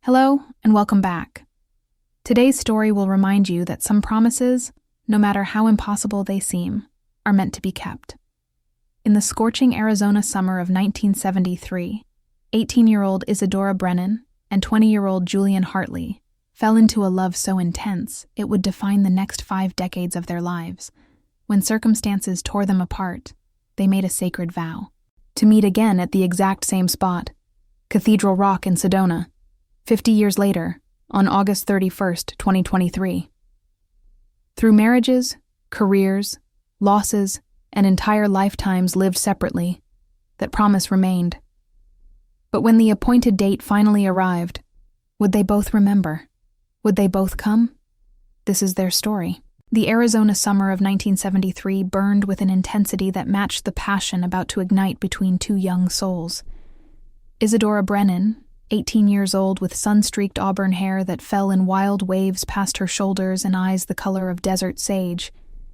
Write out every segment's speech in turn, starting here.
Hello, and welcome back. Today's story will remind you that some promises, no matter how impossible they seem, are meant to be kept. In the scorching Arizona summer of 1973, 18-year-old Isadora Brennan and 20-year-old Julian Hartley fell into a love so intense it would define the next 5 decades of their lives. When circumstances tore them apart, they made a sacred vow to meet again at the exact same spot, Cathedral Rock in Sedona, 50 years later, on August 31st, 2023. Through marriages, careers, losses, and entire lifetimes lived separately, that promise remained. But when the appointed date finally arrived, would they both remember? Would they both come? This is their story. The Arizona summer of 1973 burned with an intensity that matched the passion about to ignite between two young souls. Isadora Brennan, 18 years old with sun-streaked auburn hair that fell in wild waves past her shoulders and eyes the color of desert sage,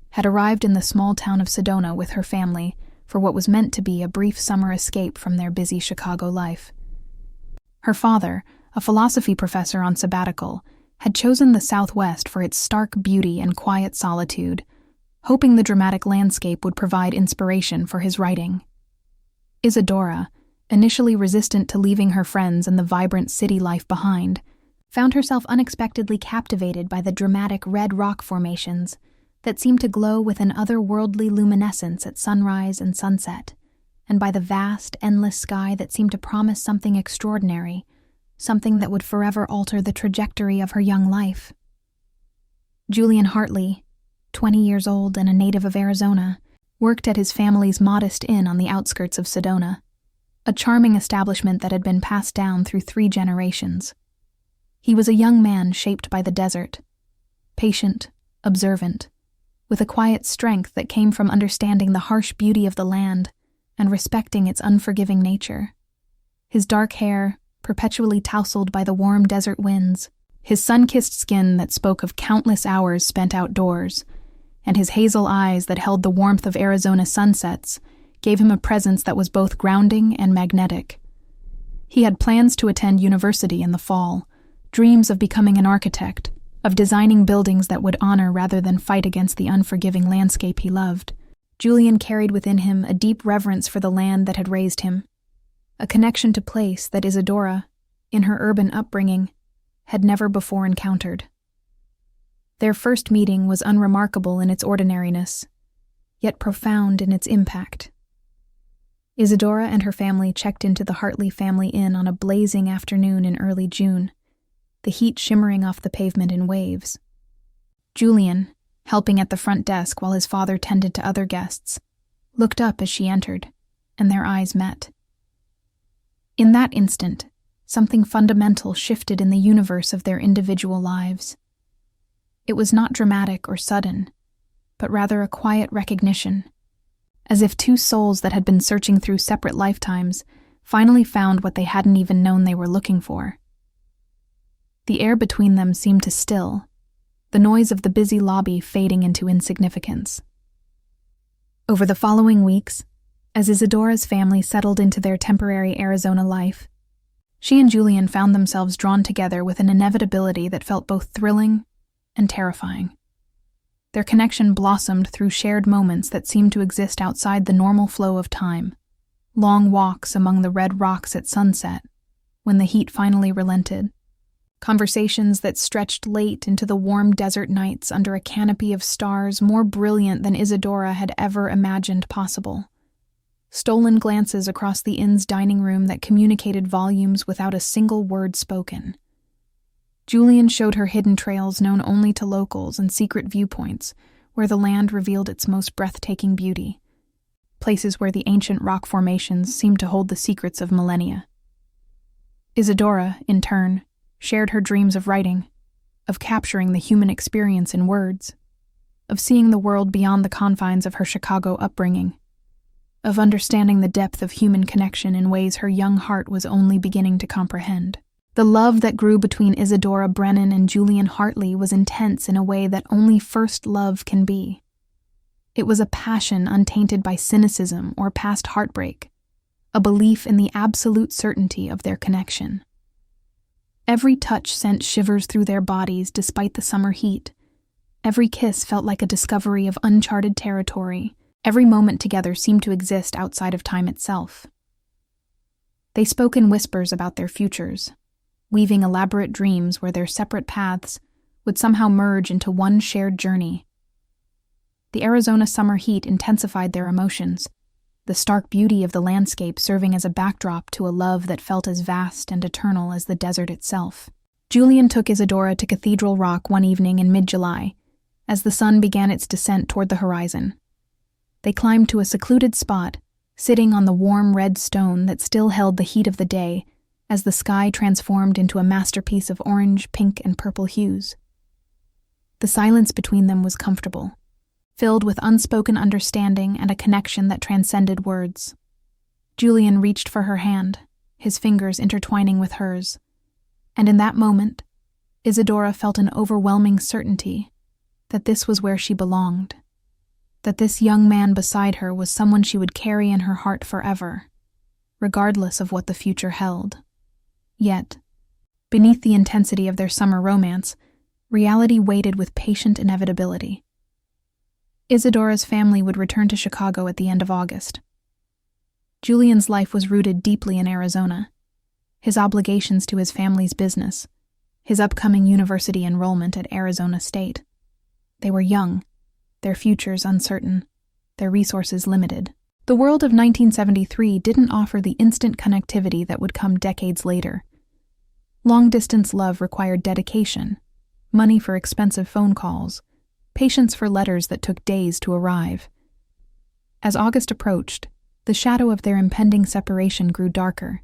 had arrived in the small town of Sedona with her family for what was meant to be a brief summer escape from their busy Chicago life. Her father, a philosophy professor on sabbatical, had chosen the Southwest for its stark beauty and quiet solitude, hoping the dramatic landscape would provide inspiration for his writing. Isadora, initially resistant to leaving her friends and the vibrant city life behind, found herself unexpectedly captivated by the dramatic red rock formations that seemed to glow with an otherworldly luminescence at sunrise and sunset, and by the vast, endless sky that seemed to promise something extraordinary, something that would forever alter the trajectory of her young life. Julian Hartley, 20 years old and a native of Arizona, worked at his family's modest inn on the outskirts of Sedona, a charming establishment that had been passed down through 3 generations. He was a young man shaped by the desert, patient, observant, with a quiet strength that came from understanding the harsh beauty of the land and respecting its unforgiving nature. His dark hair, perpetually tousled by the warm desert winds, his sun-kissed skin that spoke of countless hours spent outdoors, and his hazel eyes that held the warmth of Arizona sunsets gave him a presence that was both grounding and magnetic. He had plans to attend university in the fall, dreams of becoming an architect, of designing buildings that would honor rather than fight against the unforgiving landscape he loved. Julian carried within him a deep reverence for the land that had raised him, a connection to place that Isadora, in her urban upbringing, had never before encountered. Their first meeting was unremarkable in its ordinariness, yet profound in its impact. Isadora and her family checked into the Hartley family inn on a blazing afternoon in early June, the heat shimmering off the pavement in waves. Julian, helping at the front desk while his father tended to other guests, looked up as she entered, and their eyes met. In that instant, something fundamental shifted in the universe of their individual lives. It was not dramatic or sudden, but rather a quiet recognition, as if 2 souls that had been searching through separate lifetimes finally found what they hadn't even known they were looking for. The air between them seemed to still, the noise of the busy lobby fading into insignificance. Over the following weeks, as Isadora's family settled into their temporary Arizona life, she and Julian found themselves drawn together with an inevitability that felt both thrilling and terrifying. Their connection blossomed through shared moments that seemed to exist outside the normal flow of time, long walks among the red rocks at sunset, when the heat finally relented, conversations that stretched late into the warm desert nights under a canopy of stars more brilliant than Isadora had ever imagined possible, stolen glances across the inn's dining room that communicated volumes without a single word spoken. Julian showed her hidden trails known only to locals and secret viewpoints where the land revealed its most breathtaking beauty, places where the ancient rock formations seemed to hold the secrets of millennia. Isadora, in turn, shared her dreams of writing, of capturing the human experience in words, of seeing the world beyond the confines of her Chicago upbringing, of understanding the depth of human connection in ways her young heart was only beginning to comprehend. The love that grew between Isadora Brennan and Julian Hartley was intense in a way that only first love can be. It was a passion untainted by cynicism or past heartbreak, a belief in the absolute certainty of their connection. Every touch sent shivers through their bodies despite the summer heat. Every kiss felt like a discovery of uncharted territory. Every moment together seemed to exist outside of time itself. They spoke in whispers about their futures, weaving elaborate dreams where their separate paths would somehow merge into one shared journey. The Arizona summer heat intensified their emotions, the stark beauty of the landscape serving as a backdrop to a love that felt as vast and eternal as the desert itself. Julian took Isadora to Cathedral Rock one evening in mid-July, as the sun began its descent toward the horizon. They climbed to a secluded spot, sitting on the warm red stone that still held the heat of the day as the sky transformed into a masterpiece of orange, pink, and purple hues. The silence between them was comfortable, filled with unspoken understanding and a connection that transcended words. Julian reached for her hand, his fingers intertwining with hers, and in that moment, Isadora felt an overwhelming certainty that this was where she belonged, that this young man beside her was someone she would carry in her heart forever, regardless of what the future held. Yet, beneath the intensity of their summer romance, reality waited with patient inevitability. Isadora's family would return to Chicago at the end of August. Julian's life was rooted deeply in Arizona, his obligations to his family's business, his upcoming university enrollment at Arizona State. They were young, their futures uncertain, their resources limited. The world of 1973 didn't offer the instant connectivity that would come decades later. Long-distance love required dedication, money for expensive phone calls, patience for letters that took days to arrive. As August approached, the shadow of their impending separation grew darker,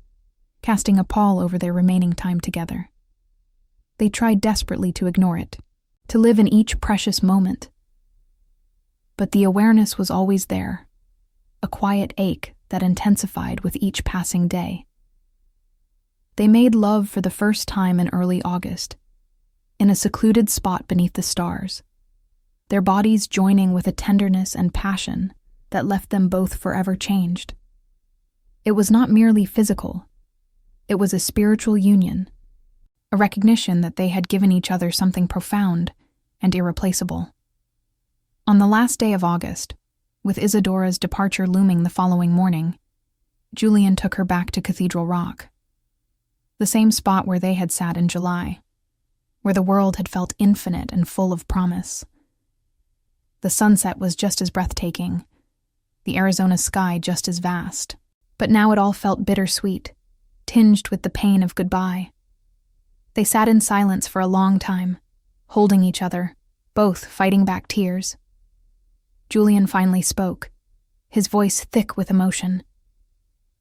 casting a pall over their remaining time together. They tried desperately to ignore it, to live in each precious moment. But the awareness was always there, a quiet ache that intensified with each passing day. They made love for the first time in early August, in a secluded spot beneath the stars, their bodies joining with a tenderness and passion that left them both forever changed. It was not merely physical. It was a spiritual union, a recognition that they had given each other something profound and irreplaceable. On the last day of August, with Isadora's departure looming the following morning, Julian took her back to Cathedral Rock, the same spot where they had sat in July, where the world had felt infinite and full of promise. The sunset was just as breathtaking, the Arizona sky just as vast, but now it all felt bittersweet, tinged with the pain of goodbye. They sat in silence for a long time, holding each other, both fighting back tears. Julian finally spoke, his voice thick with emotion.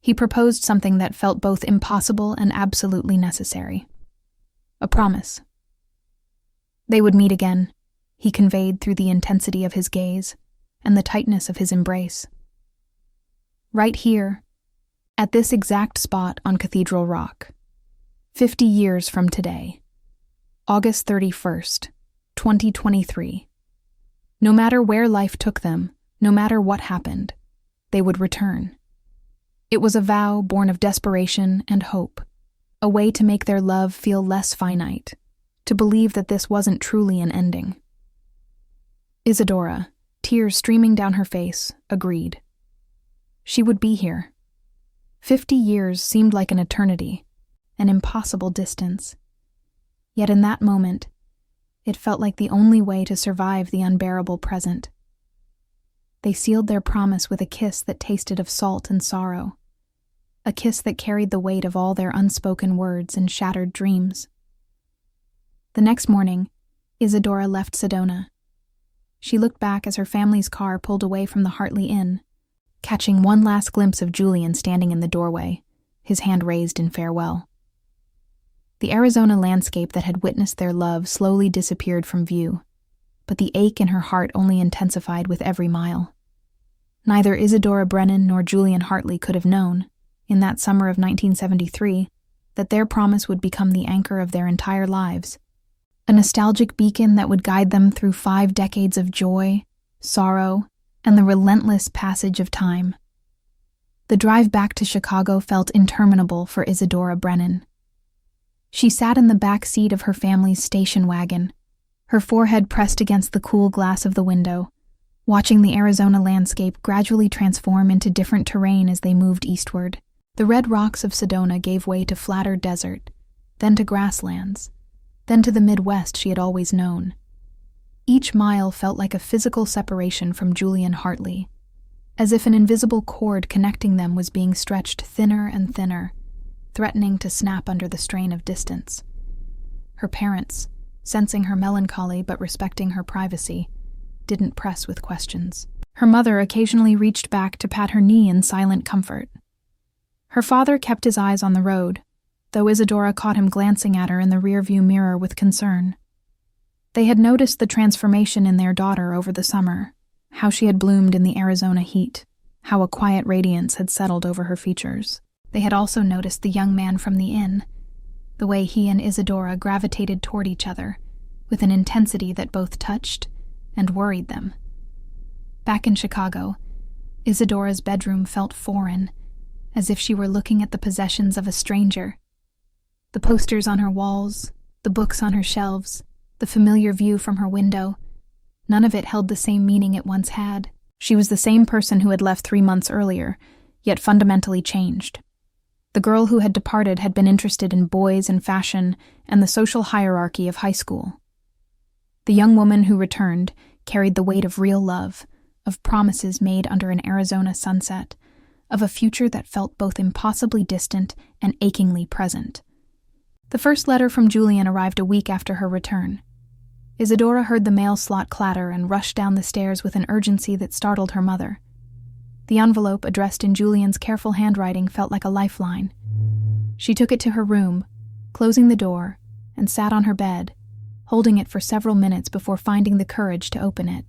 He proposed something that felt both impossible and absolutely necessary. A promise. They would meet again, he conveyed through the intensity of his gaze and the tightness of his embrace. Right here, at this exact spot on Cathedral Rock, 50 years from today, August 31st, 2023. No matter where life took them, no matter what happened, they would return. It was a vow born of desperation and hope, a way to make their love feel less finite, to believe that this wasn't truly an ending. Isadora, tears streaming down her face, agreed. She would be here. 50 years seemed like an eternity, an impossible distance. Yet in that moment, it felt like the only way to survive the unbearable present. They sealed their promise with a kiss that tasted of salt and sorrow, a kiss that carried the weight of all their unspoken words and shattered dreams. The next morning, Isadora left Sedona. She looked back as her family's car pulled away from the Hartley Inn, catching one last glimpse of Julian standing in the doorway, his hand raised in farewell. The Arizona landscape that had witnessed their love slowly disappeared from view, but the ache in her heart only intensified with every mile. Neither Isadora Brennan nor Julian Hartley could have known, in that summer of 1973, that their promise would become the anchor of their entire lives, a nostalgic beacon that would guide them through 5 decades of joy, sorrow, and the relentless passage of time. The drive back to Chicago felt interminable for Isadora Brennan. She sat in the back seat of her family's station wagon, her forehead pressed against the cool glass of the window, watching the Arizona landscape gradually transform into different terrain as they moved eastward. The red rocks of Sedona gave way to flatter desert, then to grasslands, then to the Midwest she had always known. Each mile felt like a physical separation from Julian Hartley, as if an invisible cord connecting them was being stretched thinner and thinner, threatening to snap under the strain of distance. Her parents, sensing her melancholy but respecting her privacy, didn't press with questions. Her mother occasionally reached back to pat her knee in silent comfort. Her father kept his eyes on the road, though Isadora caught him glancing at her in the rearview mirror with concern. They had noticed the transformation in their daughter over the summer, how she had bloomed in the Arizona heat, how a quiet radiance had settled over her features. They had also noticed the young man from the inn, the way he and Isadora gravitated toward each other, with an intensity that both touched and worried them. Back in Chicago, Isadora's bedroom felt foreign, as if she were looking at the possessions of a stranger. The posters on her walls, the books on her shelves, the familiar view from her window, none of it held the same meaning it once had. She was the same person who had left 3 months earlier, yet fundamentally changed. The girl who had departed had been interested in boys and fashion and the social hierarchy of high school. The young woman who returned carried the weight of real love, of promises made under an Arizona sunset, of a future that felt both impossibly distant and achingly present. The first letter from Julian arrived a week after her return. Isadora heard the mail slot clatter and rushed down the stairs with an urgency that startled her mother. The envelope addressed in Julian's careful handwriting felt like a lifeline. She took it to her room, closing the door, and sat on her bed, holding it for several minutes before finding the courage to open it.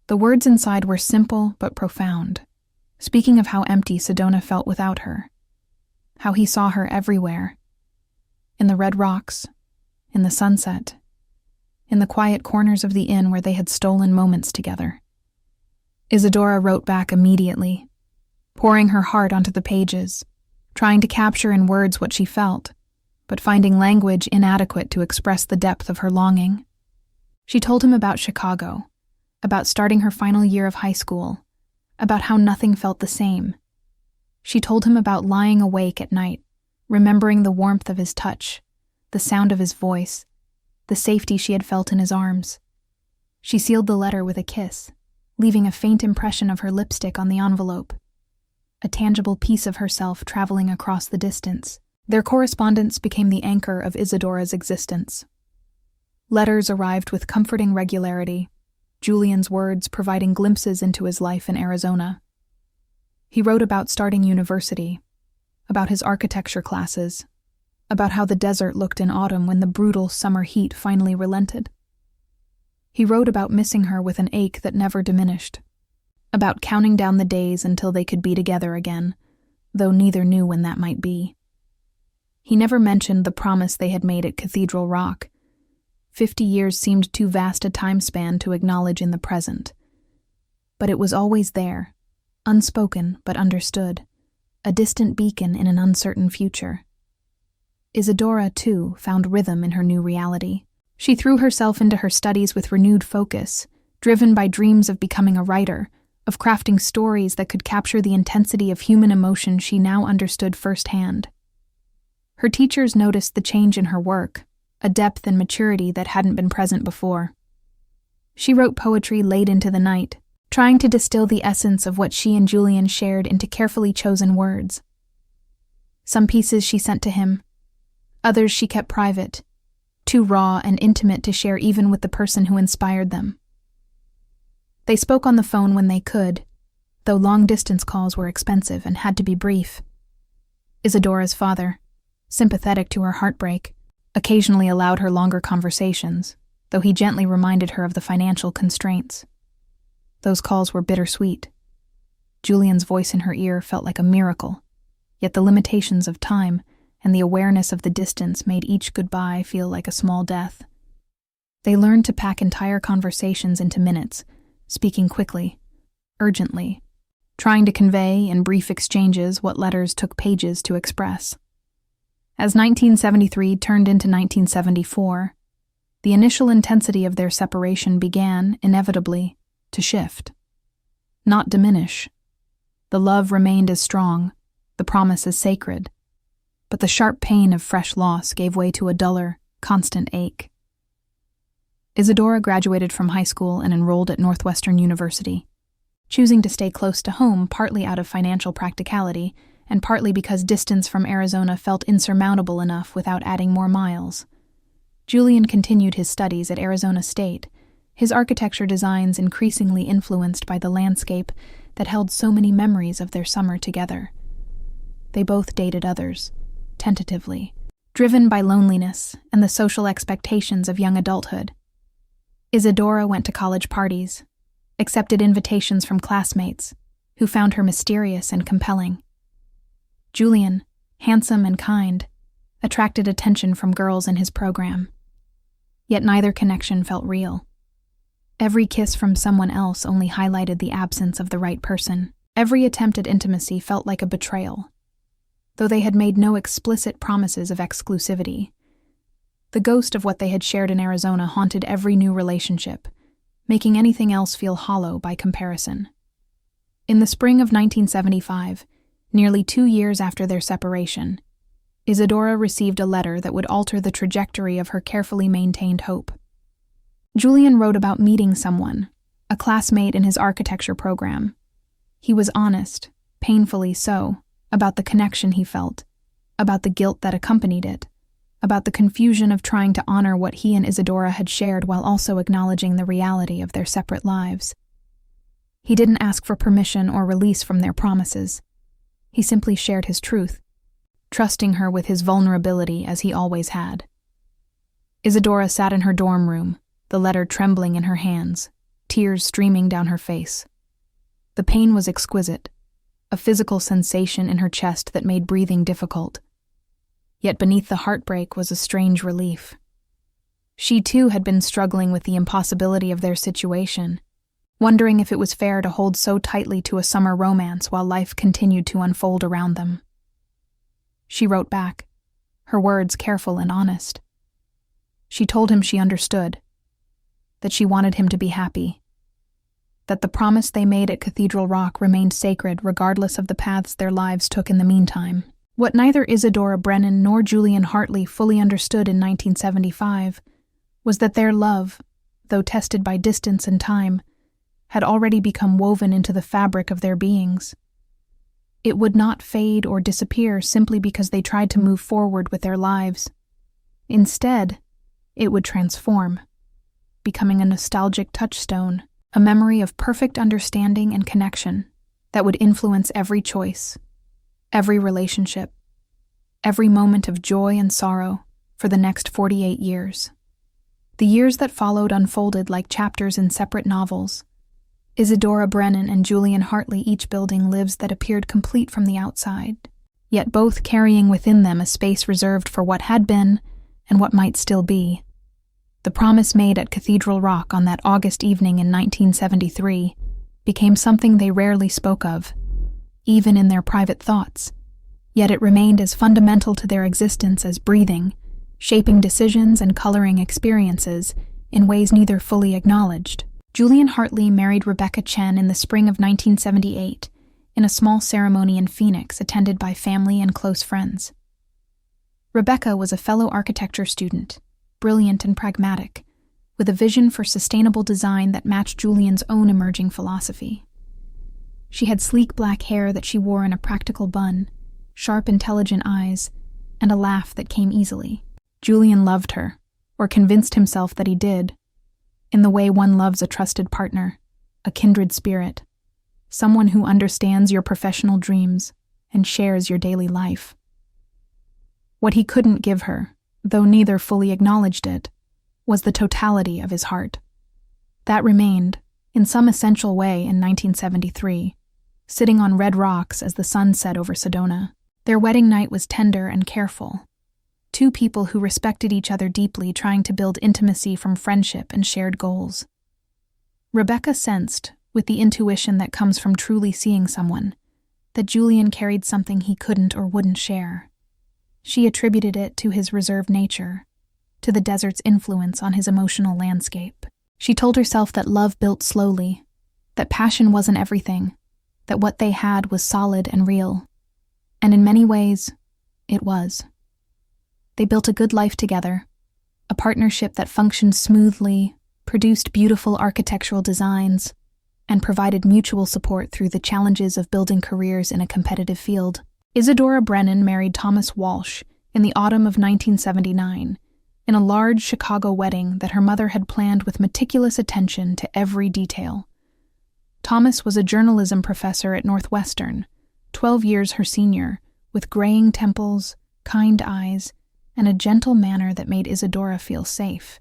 The words inside were simple but profound, speaking of how empty Sedona felt without her, how he saw her everywhere, in the red rocks, in the sunset, in the quiet corners of the inn where they had stolen moments together. Isadora wrote back immediately, pouring her heart onto the pages, trying to capture in words what she felt, but finding language inadequate to express the depth of her longing. She told him about Chicago, about starting her final year of high school, about how nothing felt the same. She told him about lying awake at night, remembering the warmth of his touch, the sound of his voice, the safety she had felt in his arms. She sealed the letter with a kiss, leaving a faint impression of her lipstick on the envelope, a tangible piece of herself traveling across the distance. Their correspondence became the anchor of Isadora's existence. Letters arrived with comforting regularity, Julian's words providing glimpses into his life in Arizona. He wrote about starting university, about his architecture classes, about how the desert looked in autumn when the brutal summer heat finally relented. He wrote about missing her with an ache that never diminished, about counting down the days until they could be together again, though neither knew when that might be. He never mentioned the promise they had made at Cathedral Rock. 50 years seemed too vast a time span to acknowledge in the present. But it was always there, unspoken but understood, a distant beacon in an uncertain future. Isadora, too, found rhythm in her new reality. She threw herself into her studies with renewed focus, driven by dreams of becoming a writer, of crafting stories that could capture the intensity of human emotion she now understood firsthand. Her teachers noticed the change in her work, a depth and maturity that hadn't been present before. She wrote poetry late into the night, trying to distill the essence of what she and Julian shared into carefully chosen words. Some pieces she sent to him, others she kept private, too raw and intimate to share even with the person who inspired them. They spoke on the phone when they could, though long-distance calls were expensive and had to be brief. Isadora's father, sympathetic to her heartbreak, occasionally allowed her longer conversations, though he gently reminded her of the financial constraints. Those calls were bittersweet. Julian's voice in her ear felt like a miracle, yet the limitations of time and the awareness of the distance made each goodbye feel like a small death. They learned to pack entire conversations into minutes, speaking quickly, urgently, trying to convey in brief exchanges what letters took pages to express. As 1973 turned into 1974, the initial intensity of their separation began, inevitably, to shift. Not diminish. The love remained as strong, the promise as sacred, but the sharp pain of fresh loss gave way to a duller, constant ache. Isadora graduated from high school and enrolled at Northwestern University, choosing to stay close to home partly out of financial practicality and partly because distance from Arizona felt insurmountable enough without adding more miles. Julian continued his studies at Arizona State, his architecture designs increasingly influenced by the landscape that held so many memories of their summer together. They both dated others, tentatively, driven by loneliness and the social expectations of young adulthood. Isadora went to college parties, accepted invitations from classmates, who found her mysterious and compelling. Julian, handsome and kind, attracted attention from girls in his program. Yet neither connection felt real. Every kiss from someone else only highlighted the absence of the right person. Every attempt at intimacy felt like a betrayal, though they had made no explicit promises of exclusivity. The ghost of what they had shared in Arizona haunted every new relationship, making anything else feel hollow by comparison. In the spring of 1975, nearly 2 years after their separation, Isadora received a letter that would alter the trajectory of her carefully maintained hope. Julian wrote about meeting someone, a classmate in his architecture program. He was honest, painfully so, about the connection he felt, about the guilt that accompanied it, about the confusion of trying to honor what he and Isadora had shared while also acknowledging the reality of their separate lives. He didn't ask for permission or release from their promises. He simply shared his truth, trusting her with his vulnerability as he always had. Isadora sat in her dorm room, the letter trembling in her hands, tears streaming down her face. The pain was exquisite, a physical sensation in her chest that made breathing difficult. Yet beneath the heartbreak was a strange relief. She too had been struggling with the impossibility of their situation, wondering if it was fair to hold so tightly to a summer romance while life continued to unfold around them. She wrote back, her words careful and honest. She told him she understood, that she wanted him to be happy, that the promise they made at Cathedral Rock remained sacred regardless of the paths their lives took in the meantime. What neither Isadora Brennan nor Julian Hartley fully understood in 1975 was that their love, though tested by distance and time, had already become woven into the fabric of their beings. It would not fade or disappear simply because they tried to move forward with their lives. Instead, it would transform, becoming a nostalgic touchstone, a memory of perfect understanding and connection that would influence every choice, every relationship, every moment of joy and sorrow for the next 48 years. The years that followed unfolded like chapters in separate novels, Isadora Brennan and Julian Hartley each building lives that appeared complete from the outside, yet both carrying within them a space reserved for what had been and what might still be. The promise made at Cathedral Rock on that August evening in 1973 became something they rarely spoke of, even in their private thoughts, yet it remained as fundamental to their existence as breathing, shaping decisions and coloring experiences in ways neither fully acknowledged. Julian Hartley married Rebecca Chen in the spring of 1978 in a small ceremony in Phoenix attended by family and close friends. Rebecca was a fellow architecture student, brilliant and pragmatic, with a vision for sustainable design that matched Julian's own emerging philosophy. She had sleek black hair that she wore in a practical bun, sharp, intelligent eyes, and a laugh that came easily. Julian loved her, or convinced himself that he did, in the way one loves a trusted partner, a kindred spirit, someone who understands your professional dreams and shares your daily life. What he couldn't give her, though neither fully acknowledged it, was the totality of his heart. That remained, in some essential way, in 1973, sitting on red rocks as the sun set over Sedona. Their wedding night was tender and careful. Two people who respected each other deeply trying to build intimacy from friendship and shared goals. Rebecca sensed, with the intuition that comes from truly seeing someone, that Julian carried something he couldn't or wouldn't share. She attributed it to his reserved nature, to the desert's influence on his emotional landscape. She told herself that love built slowly, that passion wasn't everything, that what they had was solid and real. And in many ways, it was. They built a good life together, a partnership that functioned smoothly, produced beautiful architectural designs, and provided mutual support through the challenges of building careers in a competitive field. Isadora Brennan married Thomas Walsh in the autumn of 1979, in a large Chicago wedding that her mother had planned with meticulous attention to every detail. Thomas was a journalism professor at Northwestern, 12 years her senior, with graying temples, kind eyes, and a gentle manner that made Isadora feel safe.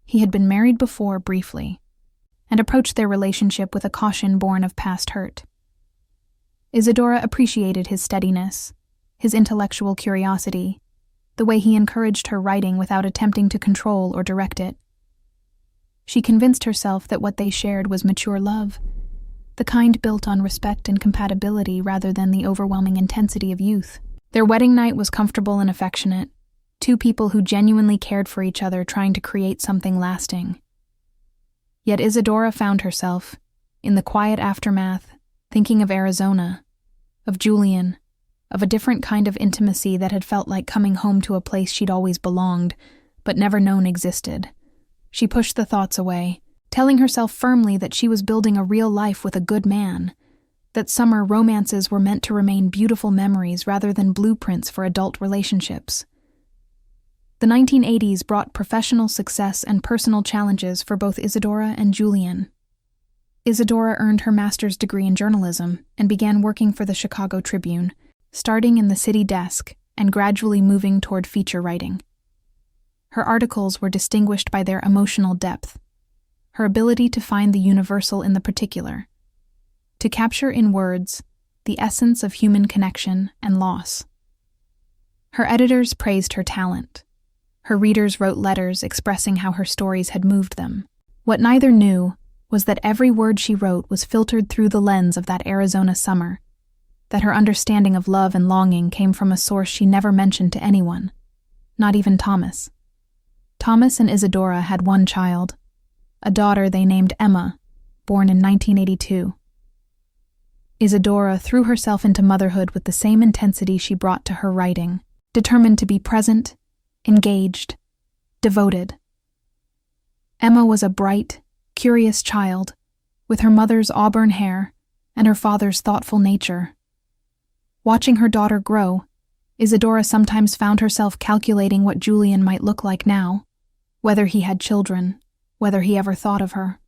He had been married before briefly, and approached their relationship with a caution born of past hurt. Isadora appreciated his steadiness, his intellectual curiosity, the way he encouraged her writing without attempting to control or direct it. She convinced herself that what they shared was mature love, the kind built on respect and compatibility rather than the overwhelming intensity of youth. Their wedding night was comfortable and affectionate, two people who genuinely cared for each other trying to create something lasting. Yet Isadora found herself, in the quiet aftermath, thinking of Arizona, of Julian, of a different kind of intimacy that had felt like coming home to a place she'd always belonged, but never known existed. She pushed the thoughts away, telling herself firmly that she was building a real life with a good man, that summer romances were meant to remain beautiful memories rather than blueprints for adult relationships. The 1980s brought professional success and personal challenges for both Isadora and Julian. Isadora earned her master's degree in journalism and began working for the Chicago Tribune, starting in the city desk and gradually moving toward feature writing. Her articles were distinguished by their emotional depth, her ability to find the universal in the particular, to capture in words the essence of human connection and loss. Her editors praised her talent. Her readers wrote letters expressing how her stories had moved them. What neither knew was that every word she wrote was filtered through the lens of that Arizona summer, that her understanding of love and longing came from a source she never mentioned to anyone, not even Thomas. Thomas and Isadora had one child, a daughter they named Emma, born in 1982. Isadora threw herself into motherhood with the same intensity she brought to her writing, determined to be present, engaged, devoted. Emma was a bright, curious child, with her mother's auburn hair and her father's thoughtful nature. Watching her daughter grow, Isadora sometimes found herself calculating what Julian might look like now, whether he had children, whether he ever thought of her.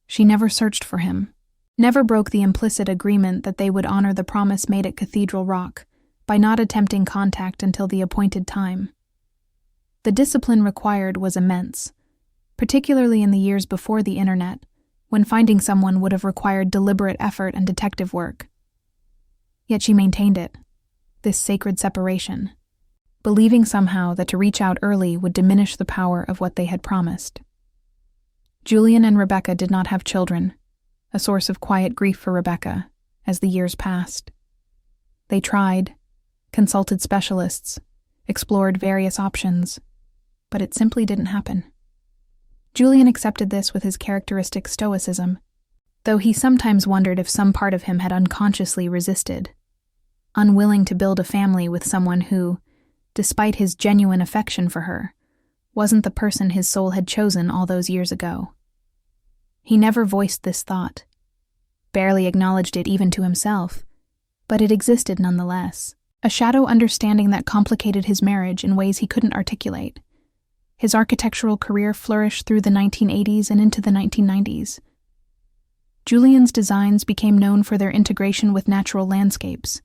She never searched for him, never broke the implicit agreement that they would honor the promise made at Cathedral Rock by not attempting contact until the appointed time. The discipline required was immense, particularly in the years before the internet, when finding someone would have required deliberate effort and detective work. Yet she maintained it, this sacred separation, believing somehow that to reach out early would diminish the power of what they had promised. Julian and Rebecca did not have children, a source of quiet grief for Rebecca as the years passed. They tried, consulted specialists, explored various options, but it simply didn't happen. Julian accepted this with his characteristic stoicism, though he sometimes wondered if some part of him had unconsciously resisted, unwilling to build a family with someone who, despite his genuine affection for her, wasn't the person his soul had chosen all those years ago. He never voiced this thought, barely acknowledged it even to himself, but it existed nonetheless, a shadow understanding that complicated his marriage in ways he couldn't articulate. His architectural career flourished through the 1980s and into the 1990s. Julian's designs became known for their integration with natural landscapes,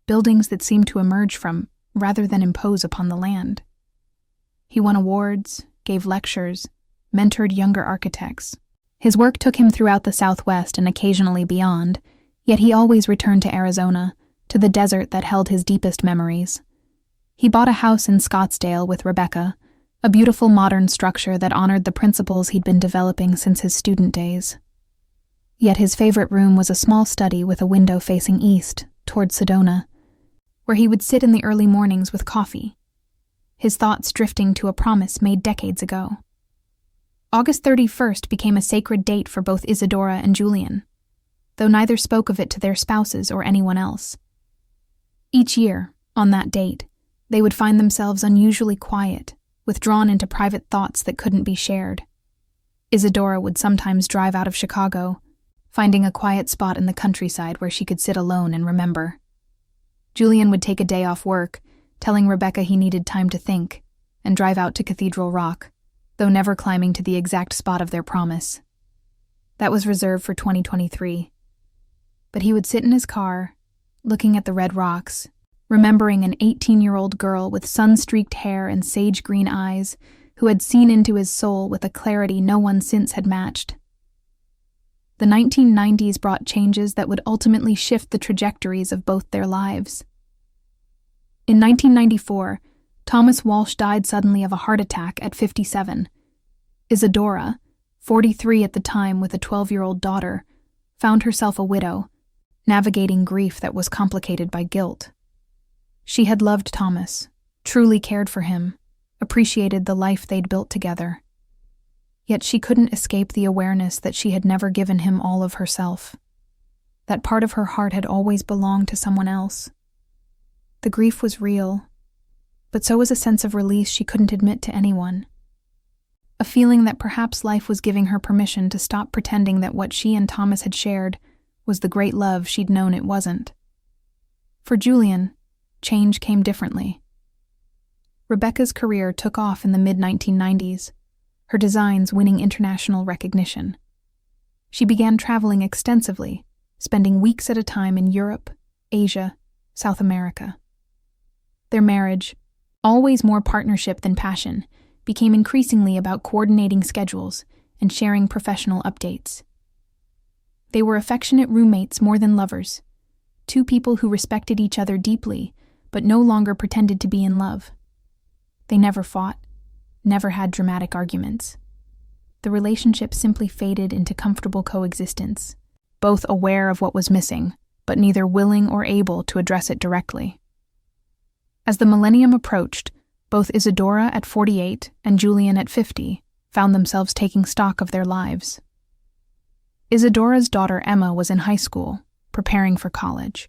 buildings that seemed to emerge from, rather than impose upon the land. He won awards, gave lectures, mentored younger architects. His work took him throughout the Southwest and occasionally beyond, yet he always returned to Arizona, to the desert that held his deepest memories. He bought a house in Scottsdale with Rebecca, a beautiful modern structure that honored the principles he'd been developing since his student days. Yet his favorite room was a small study with a window facing east, toward Sedona. where he would sit in the early mornings with coffee, his thoughts drifting to a promise made decades ago. August 31st became a sacred date for both Isadora and Julian, though neither spoke of it to their spouses or anyone else. Each year, on that date, they would find themselves unusually quiet, withdrawn into private thoughts that couldn't be shared. Isadora would sometimes drive out of Chicago, finding a quiet spot in the countryside where she could sit alone and remember. Julian would take a day off work, telling Rebecca he needed time to think, and drive out to Cathedral Rock, though never climbing to the exact spot of their promise. That was reserved for 2023. But he would sit in his car, looking at the red rocks, remembering an 18-year-old girl with sun-streaked hair and sage-green eyes who had seen into his soul with a clarity no one since had matched. The 1990s brought changes that would ultimately shift the trajectories of both their lives. In 1994, Thomas Walsh died suddenly of a heart attack at 57. Isadora, 43 at the time with a 12-year-old daughter, found herself a widow, navigating grief that was complicated by guilt. She had loved Thomas, truly cared for him, appreciated the life they'd built together. Yet she couldn't escape the awareness that she had never given him all of herself. That part of her heart had always belonged to someone else. The grief was real, but so was a sense of release she couldn't admit to anyone. A feeling that perhaps life was giving her permission to stop pretending that what she and Thomas had shared was the great love she'd known it wasn't. For Julian, change came differently. Rebecca's career took off in the mid-1990s, her designs winning international recognition. She began traveling extensively, spending weeks at a time in Europe, Asia, South America. Their marriage, always more partnership than passion, became increasingly about coordinating schedules and sharing professional updates. They were affectionate roommates more than lovers, two people who respected each other deeply but no longer pretended to be in love. They never fought, never had dramatic arguments. The relationship simply faded into comfortable coexistence, both aware of what was missing, but neither willing or able to address it directly. As the millennium approached, both Isadora at 48 and Julian at 50 found themselves taking stock of their lives. Isadora's daughter Emma was in high school, preparing for college.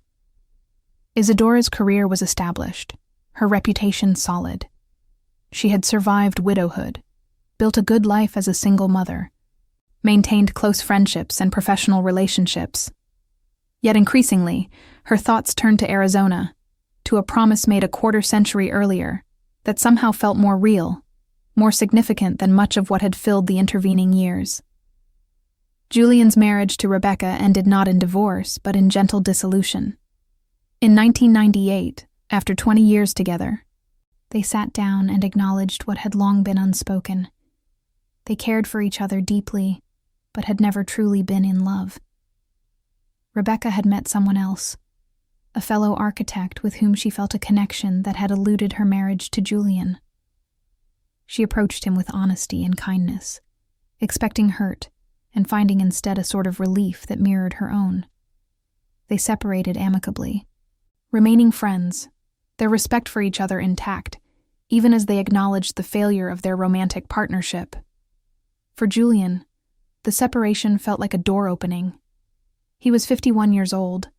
Isadora's career was established, her reputation solid. She had survived widowhood, built a good life as a single mother, maintained close friendships and professional relationships. Yet increasingly, her thoughts turned to Arizona, to a promise made a quarter-century earlier that somehow felt more real, more significant than much of what had filled the intervening years. Julian's marriage to Rebecca ended not in divorce, but in gentle dissolution. In 1998, after 20 years together, they sat down and acknowledged what had long been unspoken. They cared for each other deeply, but had never truly been in love. Rebecca had met someone else, a fellow architect with whom she felt a connection that had eluded her marriage to Julian. She approached him with honesty and kindness, expecting hurt and finding instead a sort of relief that mirrored her own. They separated amicably, remaining friends, their respect for each other intact, even as they acknowledged the failure of their romantic partnership. For Julian, the separation felt like a door opening. He was 51 years old,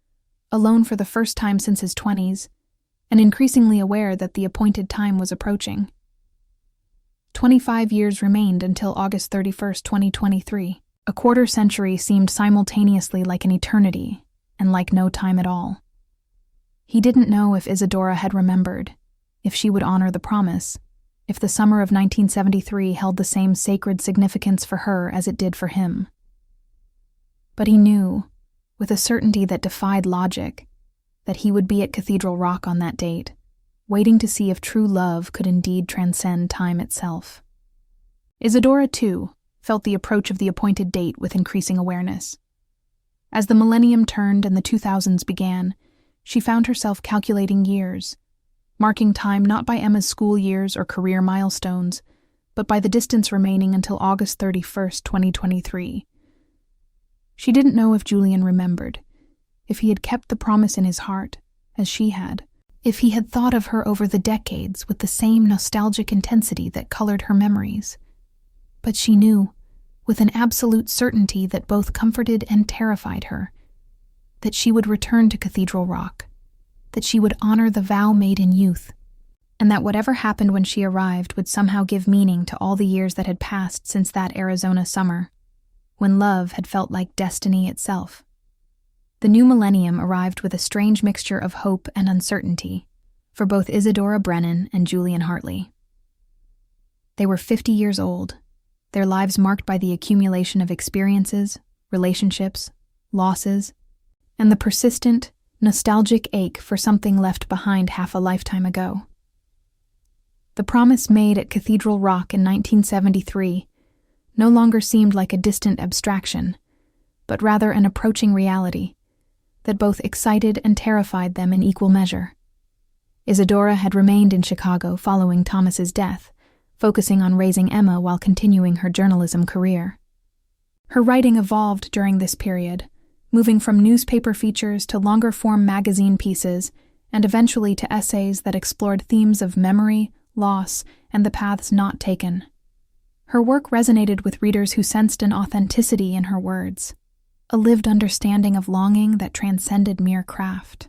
alone for the first time since his 20s, and increasingly aware that the appointed time was approaching. 25 years remained until August 31st, 2023. A quarter-century seemed simultaneously like an eternity, and like no time at all. He didn't know if Isadora had remembered, if she would honor the promise, if the summer of 1973 held the same sacred significance for her as it did for him. But he knew, with a certainty that defied logic, that he would be at Cathedral Rock on that date, waiting to see if true love could indeed transcend time itself. Isadora, too, felt the approach of the appointed date with increasing awareness. As the millennium turned and the 2000s began, she found herself calculating years, marking time not by Emma's school years or career milestones, but by the distance remaining until August 31st, 2023. She didn't know if Julian remembered, if he had kept the promise in his heart, as she had, if he had thought of her over the decades with the same nostalgic intensity that colored her memories. But she knew, with an absolute certainty that both comforted and terrified her, that she would return to Cathedral Rock, that she would honor the vow made in youth, and that whatever happened when she arrived would somehow give meaning to all the years that had passed since that Arizona summer, when love had felt like destiny itself. The new millennium arrived with a strange mixture of hope and uncertainty for both Isadora Brennan and Julian Hartley. They were 50 years old, their lives marked by the accumulation of experiences, relationships, losses, and the persistent, nostalgic ache for something left behind half a lifetime ago. The promise made at Cathedral Rock in 1973 no longer seemed like a distant abstraction, but rather an approaching reality that both excited and terrified them in equal measure. Isadora had remained in Chicago following Thomas's death, focusing on raising Emma while continuing her journalism career. Her writing evolved during this period, moving from newspaper features to longer-form magazine pieces, and eventually to essays that explored themes of memory, loss, and the paths not taken. Her work resonated with readers who sensed an authenticity in her words, a lived understanding of longing that transcended mere craft.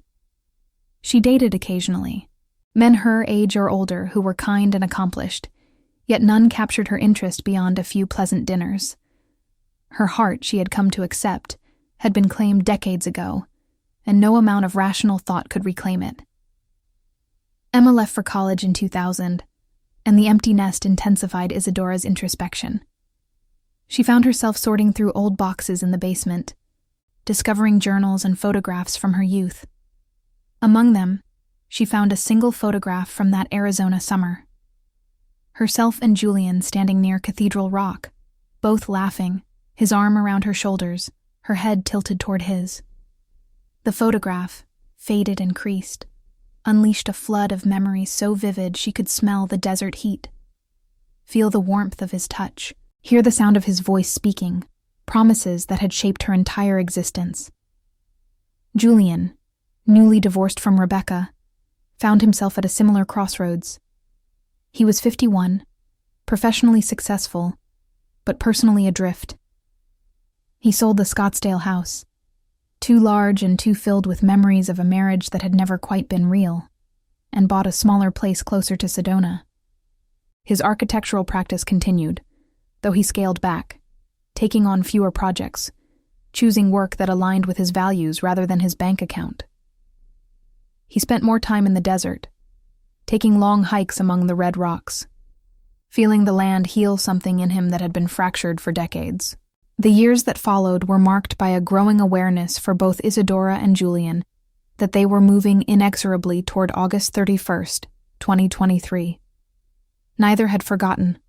She dated occasionally, men her age or older who were kind and accomplished, yet none captured her interest beyond a few pleasant dinners. Her heart, she had come to accept, had been claimed decades ago, and no amount of rational thought could reclaim it. Emma left for college in 2000, and the empty nest intensified Isadora's introspection. She found herself sorting through old boxes in the basement, discovering journals and photographs from her youth. Among them, she found a single photograph from that Arizona summer. Herself and Julian standing near Cathedral Rock, both laughing, his arm around her shoulders, her head tilted toward his. The photograph, faded and creased, unleashed a flood of memories so vivid she could smell the desert heat, feel the warmth of his touch, hear the sound of his voice speaking, promises that had shaped her entire existence. Julian, newly divorced from Rebecca, found himself at a similar crossroads. He was 51, professionally successful, but personally adrift. He sold the Scottsdale house, too large and too filled with memories of a marriage that had never quite been real, and bought a smaller place closer to Sedona. His architectural practice continued, though he scaled back, taking on fewer projects, choosing work that aligned with his values rather than his bank account. He spent more time in the desert, taking long hikes among the red rocks, feeling the land heal something in him that had been fractured for decades. The years that followed were marked by a growing awareness for both Isadora and Julian that they were moving inexorably toward August 31st, 2023. Neither had forgotten,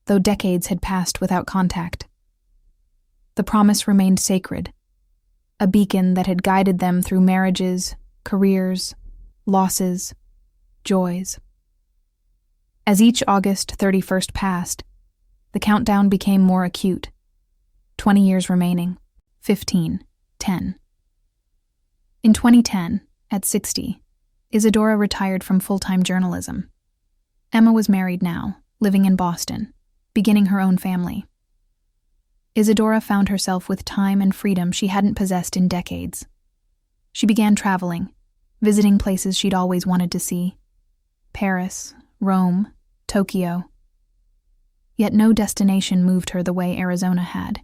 though decades had passed without contact. The promise remained sacred, a beacon that had guided them through marriages, careers, losses, joys. As each August 31st passed, the countdown became more acute. 20 years remaining, 15, 10. In 2010, at 60, Isadora retired from full-time journalism. Emma was married now, living in Boston, beginning her own family. Isadora found herself with time and freedom she hadn't possessed in decades. She began traveling, visiting places she'd always wanted to see: Paris, Rome, Tokyo. Yet no destination moved her the way Arizona had.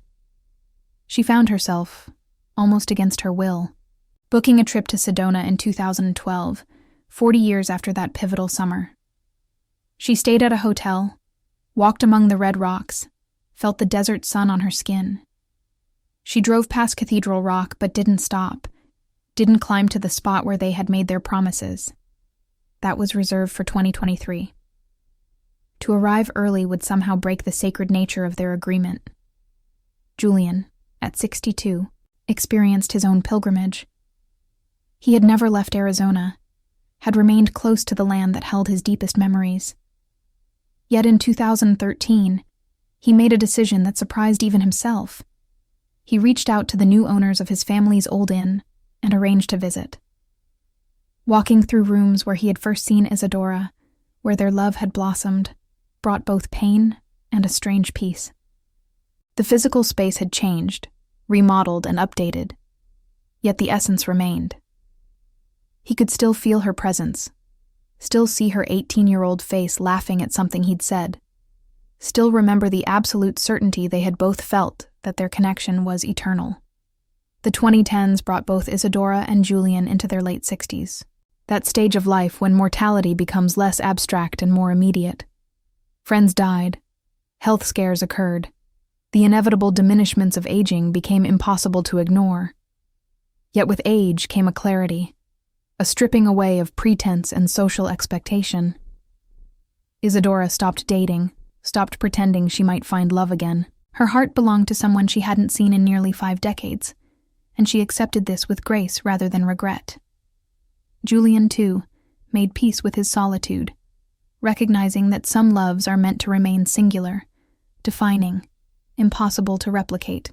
She found herself, almost against her will, booking a trip to Sedona in 2012, 40 years after that pivotal summer. She stayed at a hotel, walked among the red rocks, felt the desert sun on her skin. She drove past Cathedral Rock but didn't stop, didn't climb to the spot where they had made their promises. That was reserved for 2023. To arrive early would somehow break the sacred nature of their agreement. Julian, at 62, experienced his own pilgrimage. He had never left Arizona, had remained close to the land that held his deepest memories. Yet in 2013, he made a decision that surprised even himself. He reached out to the new owners of his family's old inn and arranged to visit. Walking through rooms where he had first seen Isadora, where their love had blossomed, brought both pain and a strange peace. The physical space had changed, remodeled and updated, yet the essence remained. He could still feel her presence, still see her 18-year-old face laughing at something he'd said, still remember the absolute certainty they had both felt that their connection was eternal. The 2010s brought both Isadora and Julian into their late 60s, that stage of life when mortality becomes less abstract and more immediate. Friends died, health scares occurred, the inevitable diminishments of aging became impossible to ignore. Yet with age came a clarity, a stripping away of pretense and social expectation. Isadora stopped dating, stopped pretending she might find love again. Her heart belonged to someone she hadn't seen in nearly 5 decades, and she accepted this with grace rather than regret. Julian, too, made peace with his solitude, recognizing that some loves are meant to remain singular, defining, impossible to replicate.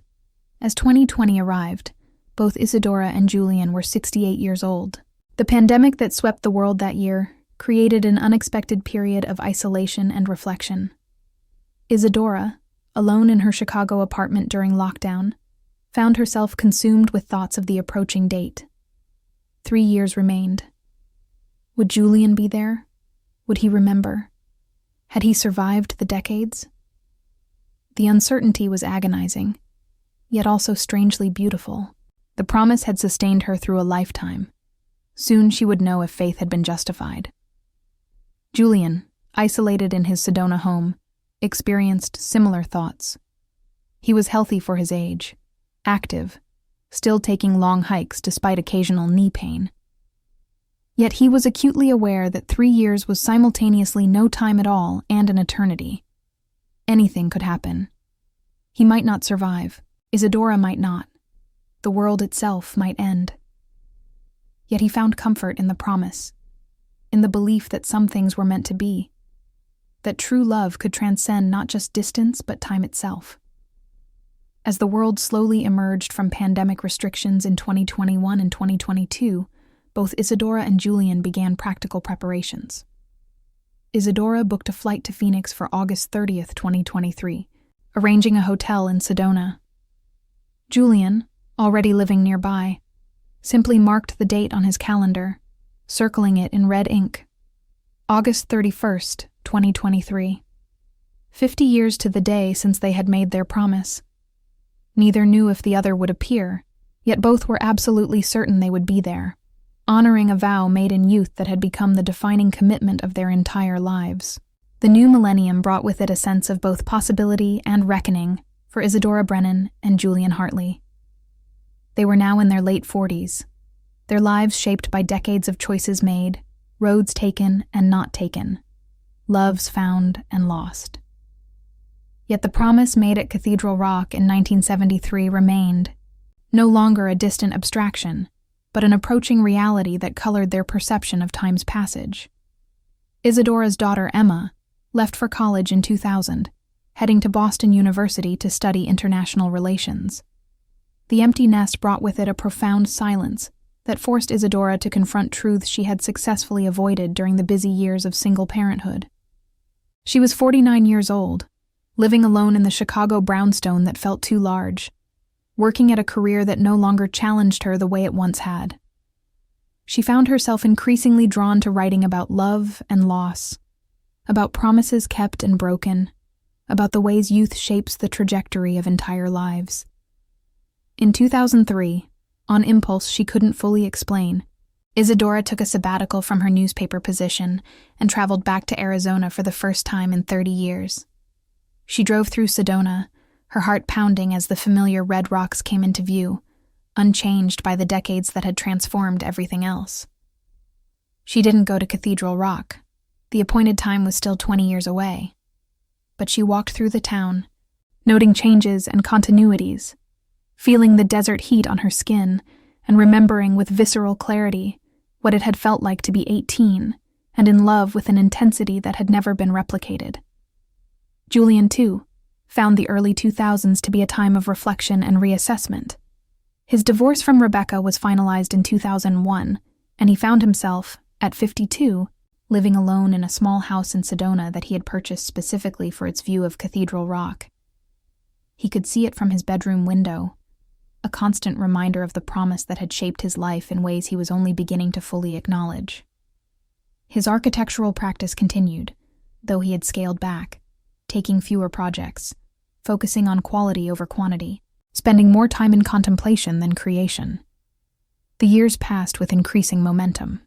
As 2020 arrived, both Isadora and Julian were 68 years old. The pandemic that swept the world that year created an unexpected period of isolation and reflection. Isadora, alone in her Chicago apartment during lockdown, found herself consumed with thoughts of the approaching date. 3 years remained. Would Julian be there? Would he remember? Had he survived the decades? The uncertainty was agonizing, yet also strangely beautiful. The promise had sustained her through a lifetime. Soon she would know if faith had been justified. Julian, isolated in his Sedona home, experienced similar thoughts. He was healthy for his age, active, still taking long hikes despite occasional knee pain. Yet he was acutely aware that 3 years was simultaneously no time at all and an eternity. Anything could happen. He might not survive. Isadora might not. The world itself might end. Yet he found comfort in the promise, in the belief that some things were meant to be, that true love could transcend not just distance but time itself. As the world slowly emerged from pandemic restrictions in 2021 and 2022, both Isadora and Julian began practical preparations. Isadora booked a flight to Phoenix for August 30th, 2023, arranging a hotel in Sedona. Julian, already living nearby, simply marked the date on his calendar, circling it in red ink. August 31st, 2023. 50 years to the day since they had made their promise. Neither knew if the other would appear, yet both were absolutely certain they would be there, honoring a vow made in youth that had become the defining commitment of their entire lives. The new millennium brought with it a sense of both possibility and reckoning for Isadora Brennan and Julian Hartley. They were now in their late 40s, their lives shaped by decades of choices made, roads taken and not taken, loves found and lost. Yet the promise made at Cathedral Rock in 1973 remained, no longer a distant abstraction, but an approaching reality that colored their perception of time's passage. Isadora's daughter Emma left for college in 2000, heading to Boston University to study international relations. The empty nest brought with it a profound silence that forced Isadora to confront truths she had successfully avoided during the busy years of single parenthood. She was 49 years old, living alone in the Chicago brownstone that felt too large, working at a career that no longer challenged her the way it once had. She found herself increasingly drawn to writing about love and loss, about promises kept and broken, about the ways youth shapes the trajectory of entire lives. In 2003, on impulse she couldn't fully explain, Isadora took a sabbatical from her newspaper position and traveled back to Arizona for the first time in 30 years. She drove through Sedona, her heart pounding as the familiar red rocks came into view, unchanged by the decades that had transformed everything else. She didn't go to Cathedral Rock. The appointed time was still 20 years away. But she walked through the town, noting changes and continuities, feeling the desert heat on her skin and remembering with visceral clarity what it had felt like to be 18 and in love with an intensity that had never been replicated. Julian, too, found the early 2000s to be a time of reflection and reassessment. His divorce from Rebecca was finalized in 2001, and he found himself, at 52, living alone in a small house in Sedona that he had purchased specifically for its view of Cathedral Rock. He could see it from his bedroom window, a constant reminder of the promise that had shaped his life in ways he was only beginning to fully acknowledge. His architectural practice continued, though he had scaled back, taking fewer projects, focusing on quality over quantity, spending more time in contemplation than creation. The years passed with increasing momentum.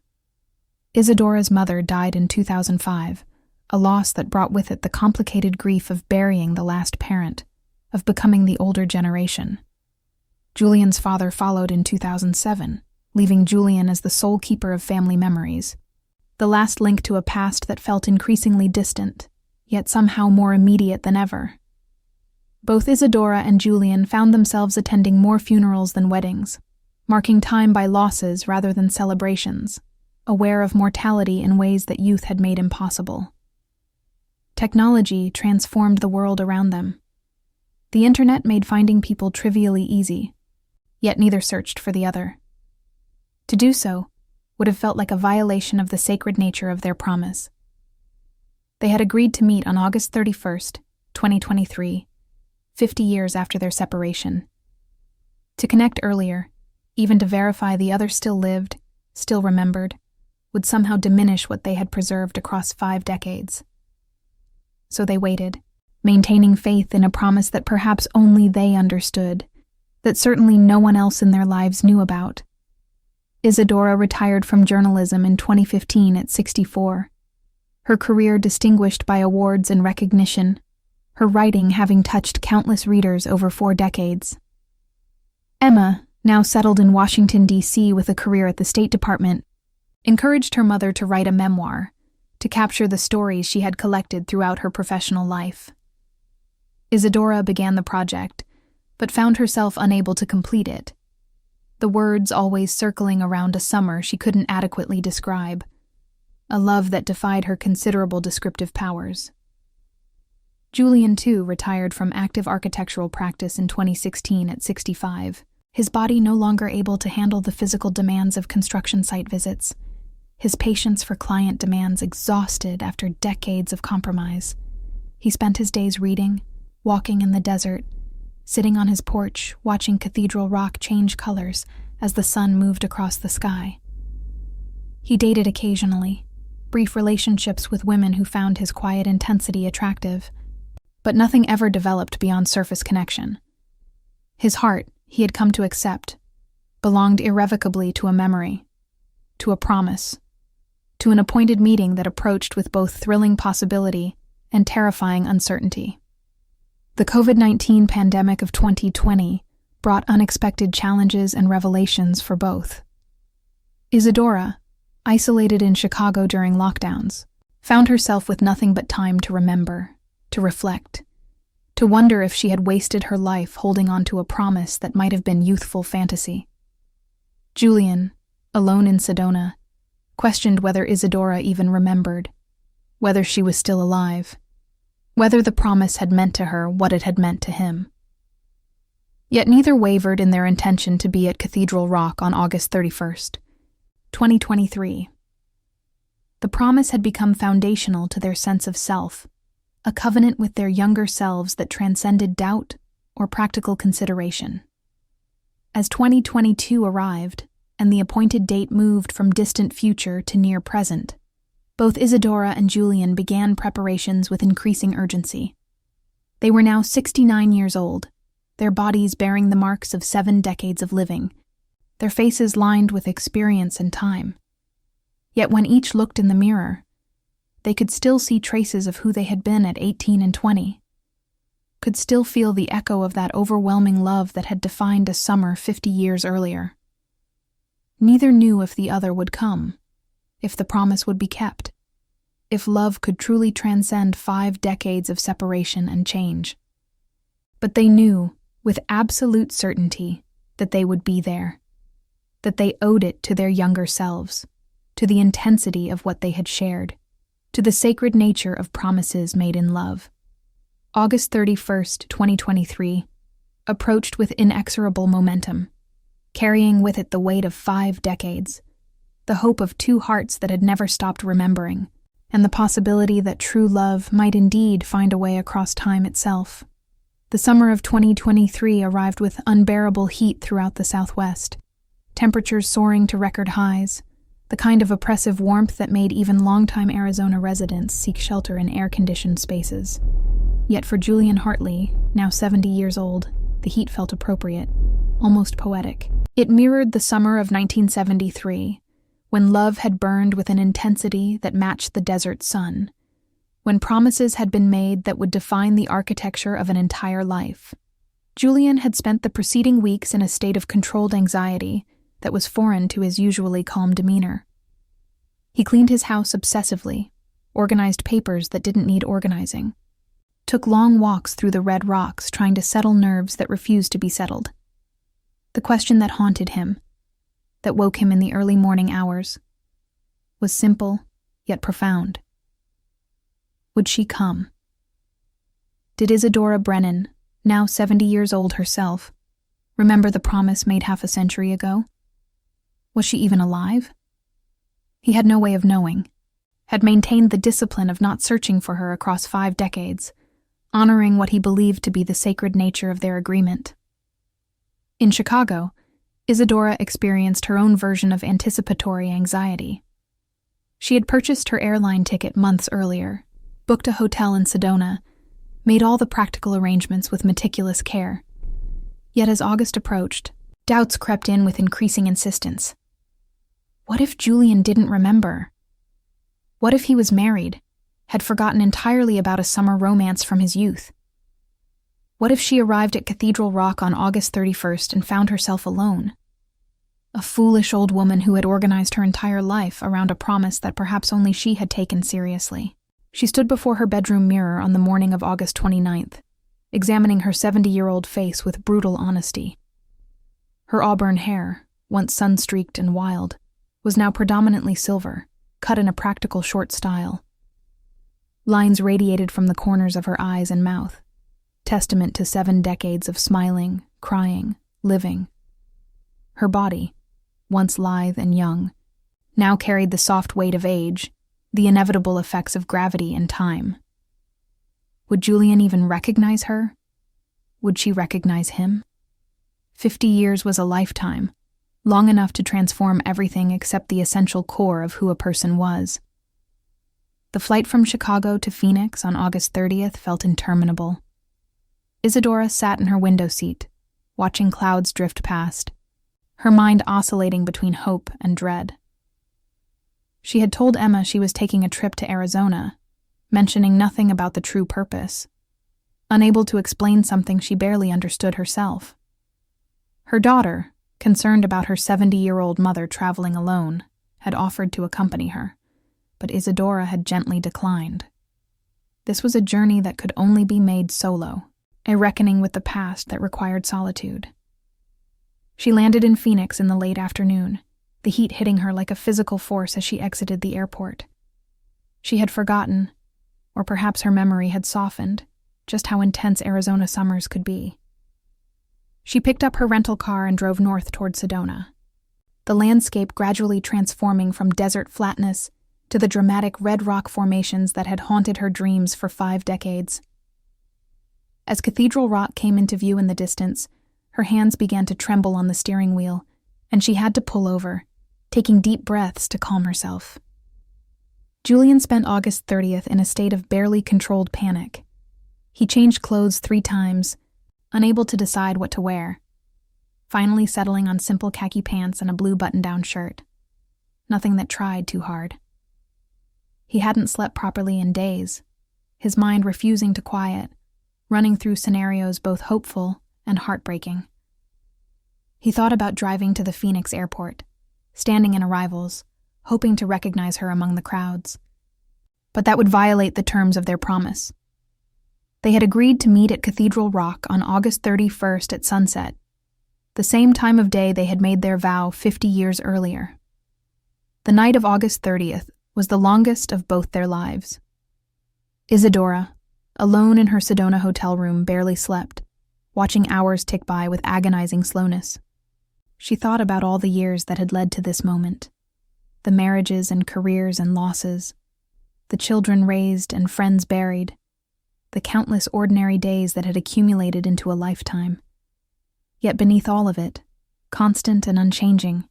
Isadora's mother died in 2005, a loss that brought with it the complicated grief of burying the last parent, of becoming the older generation. Julian's father followed in 2007, leaving Julian as the sole keeper of family memories, the last link to a past that felt increasingly distant, yet somehow more immediate than ever. Both Isadora and Julian found themselves attending more funerals than weddings, marking time by losses rather than celebrations, aware of mortality in ways that youth had made impossible. Technology transformed the world around them. The internet made finding people trivially easy, yet neither searched for the other. To do so would have felt like a violation of the sacred nature of their promise. They had agreed to meet on August 31st, 2023, 50 years after their separation. To connect earlier, even to verify the other still lived, still remembered, would somehow diminish what they had preserved across 5 decades. So they waited, maintaining faith in a promise that perhaps only they understood, that certainly no one else in their lives knew about. Isadora retired from journalism in 2015 at 64, her career distinguished by awards and recognition, her writing having touched countless readers over 4 decades. Emma, now settled in Washington, D.C. with a career at the State Department, encouraged her mother to write a memoir, to capture the stories she had collected throughout her professional life. Isadora began the project, but found herself unable to complete it, the words always circling around a summer she couldn't adequately describe, a love that defied her considerable descriptive powers. Julian, too, retired from active architectural practice in 2016 at 65, his body no longer able to handle the physical demands of construction site visits, his patience for client demands exhausted after decades of compromise. He spent his days reading, walking in the desert, sitting on his porch, watching Cathedral Rock change colors as the sun moved across the sky. He dated occasionally, brief relationships with women who found his quiet intensity attractive, but nothing ever developed beyond surface connection. His heart, he had come to accept, belonged irrevocably to a memory, to a promise, to an appointed meeting that approached with both thrilling possibility and terrifying uncertainty. The COVID-19 pandemic of 2020 brought unexpected challenges and revelations for both. Isadora, isolated in Chicago during lockdowns, found herself with nothing but time to remember, to reflect, to wonder if she had wasted her life holding on to a promise that might have been youthful fantasy. Julian, alone in Sedona, questioned whether Isadora even remembered, whether she was still alive, whether the promise had meant to her what it had meant to him. Yet neither wavered in their intention to be at Cathedral Rock on August 31st, 2023. The promise had become foundational to their sense of self, a covenant with their younger selves that transcended doubt or practical consideration. As 2022 arrived, and the appointed date moved from distant future to near present, both Isadora and Julian began preparations with increasing urgency. They were now 69 years old, their bodies bearing the marks of 7 decades of living, their faces lined with experience and time. Yet when each looked in the mirror, they could still see traces of who they had been at 18 and 20, could still feel the echo of that overwhelming love that had defined a summer 50 years earlier. Neither knew if the other would come, if the promise would be kept, if love could truly transcend 5 decades of separation and change. But they knew, with absolute certainty, that they would be there, that they owed it to their younger selves, to the intensity of what they had shared, to the sacred nature of promises made in love. August 31st, 2023, approached with inexorable momentum, carrying with it the weight of 5 decades, the hope of two hearts that had never stopped remembering, and the possibility that true love might indeed find a way across time itself. The summer of 2023 arrived with unbearable heat throughout the Southwest, temperatures soaring to record highs, the kind of oppressive warmth that made even longtime Arizona residents seek shelter in air-conditioned spaces. Yet for Julian Hartley, now 70 years old, the heat felt appropriate, almost poetic. It mirrored the summer of 1973, when love had burned with an intensity that matched the desert sun, when promises had been made that would define the architecture of an entire life. Julian had spent the preceding weeks in a state of controlled anxiety that was foreign to his usually calm demeanor. He cleaned his house obsessively, organized papers that didn't need organizing, took long walks through the red rocks trying to settle nerves that refused to be settled. The question that haunted him, that woke him in the early morning hours, was simple yet profound. Would she come? Did Isadora Brennan, now 70 years old herself, remember the promise made half a century ago? Was she even alive? He had no way of knowing, had maintained the discipline of not searching for her across 5 decades, honoring what he believed to be the sacred nature of their agreement. In Chicago, Isadora experienced her own version of anticipatory anxiety. She had purchased her airline ticket months earlier, booked a hotel in Sedona, made all the practical arrangements with meticulous care. Yet as August approached, doubts crept in with increasing insistence. What if Julian didn't remember? What if he was married, had forgotten entirely about a summer romance from his youth? What if she arrived at Cathedral Rock on August 31st and found herself alone? A foolish old woman who had organized her entire life around a promise that perhaps only she had taken seriously. She stood before her bedroom mirror on the morning of August 29th, examining her 70-year-old face with brutal honesty. Her auburn hair, once sun-streaked and wild, was now predominantly silver, cut in a practical short style. Lines radiated from the corners of her eyes and mouth, testament to 7 decades of smiling, crying, living. Her body, once lithe and young, now carried the soft weight of age, the inevitable effects of gravity and time. Would Julian even recognize her? Would she recognize him? 50 years was a lifetime, long enough to transform everything except the essential core of who a person was. The flight from Chicago to Phoenix on August 30th felt interminable. Isadora sat in her window seat, watching clouds drift past, her mind oscillating between hope and dread. She had told Emma she was taking a trip to Arizona, mentioning nothing about the true purpose, unable to explain something she barely understood herself. Her daughter, concerned about her 70-year-old mother traveling alone, had offered to accompany her, but Isadora had gently declined. This was a journey that could only be made solo, a reckoning with the past that required solitude. She landed in Phoenix in the late afternoon, the heat hitting her like a physical force as she exited the airport. She had forgotten, or perhaps her memory had softened, just how intense Arizona summers could be. She picked up her rental car and drove north toward Sedona, the landscape gradually transforming from desert flatness to the dramatic red rock formations that had haunted her dreams for 5 decades. As Cathedral Rock came into view in the distance, her hands began to tremble on the steering wheel, and she had to pull over, taking deep breaths to calm herself. Julian spent August 30th in a state of barely controlled panic. He changed clothes 3 times, unable to decide what to wear, finally settling on simple khaki pants and a blue button-down shirt. Nothing that tried too hard. He hadn't slept properly in days, his mind refusing to quiet, running through scenarios both hopeful and heartbreaking. He thought about driving to the Phoenix airport, standing in arrivals, hoping to recognize her among the crowds. But that would violate the terms of their promise. They had agreed to meet at Cathedral Rock on August 31st at sunset, the same time of day they had made their vow 50 years earlier. The night of August 30th was the longest of both their lives. Isadora, alone in her Sedona hotel room, barely slept, watching hours tick by with agonizing slowness. She thought about all the years that had led to this moment. the marriages and careers and losses, the children raised and friends buried, the countless ordinary days that had accumulated into a lifetime. Yet beneath all of it, constant and unchanging,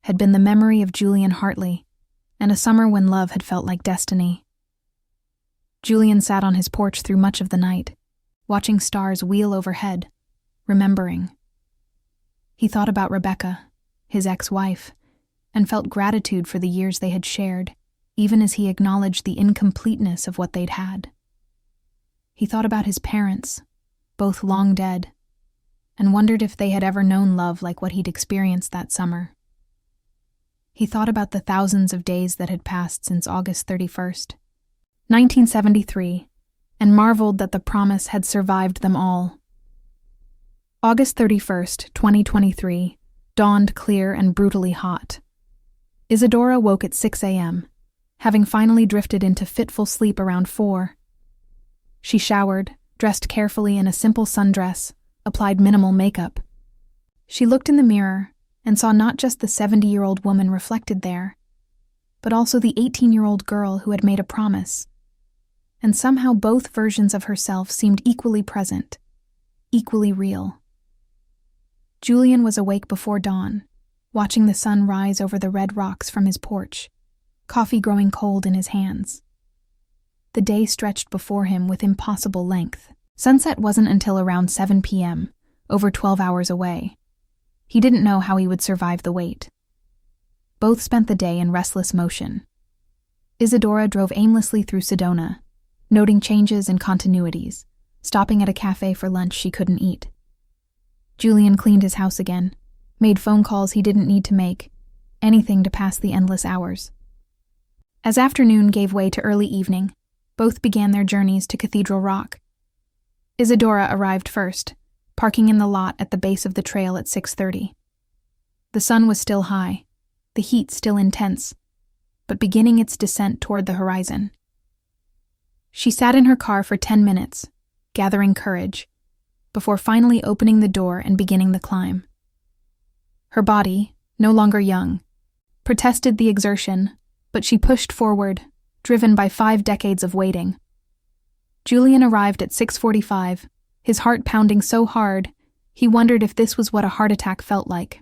had been the memory of Julian Hartley and a summer when love had felt like destiny. Julian sat on his porch through much of the night, watching stars wheel overhead, remembering. He thought about Rebecca, his ex-wife, and felt gratitude for the years they had shared, even as he acknowledged the incompleteness of what they'd had. He thought about his parents, both long dead, and wondered if they had ever known love like what he'd experienced that summer. He thought about the thousands of days that had passed since August 31st, 1973, and marveled that the promise had survived them all. August 31st, 2023, dawned clear and brutally hot. Isadora woke at 6 a.m., having finally drifted into fitful sleep around 4. She showered, dressed carefully in a simple sundress, applied minimal makeup. She looked in the mirror and saw not just the 70-year-old woman reflected there, but also the 18-year-old girl who had made a promise. And somehow both versions of herself seemed equally present, equally real. Julian was awake before dawn, watching the sun rise over the red rocks from his porch, coffee growing cold in his hands. The day stretched before him with impossible length. Sunset wasn't until around 7 p.m., over 12 hours away. He didn't know how he would survive the wait. Both spent the day in restless motion. Isadora drove aimlessly through Sedona, noting changes and continuities, stopping at a cafe for lunch she couldn't eat. Julian cleaned his house again, made phone calls he didn't need to make, anything to pass the endless hours. As afternoon gave way to early evening, both began their journeys to Cathedral Rock. Isadora arrived first, parking in the lot at the base of the trail at 6:30. The sun was still high, the heat still intense, but beginning its descent toward the horizon. She sat in her car for 10 minutes, gathering courage, before finally opening the door and beginning the climb. Her body, no longer young, protested the exertion, but she pushed forward, driven by 5 decades of waiting. Julian arrived at 6:45, his heart pounding so hard, he wondered if this was what a heart attack felt like.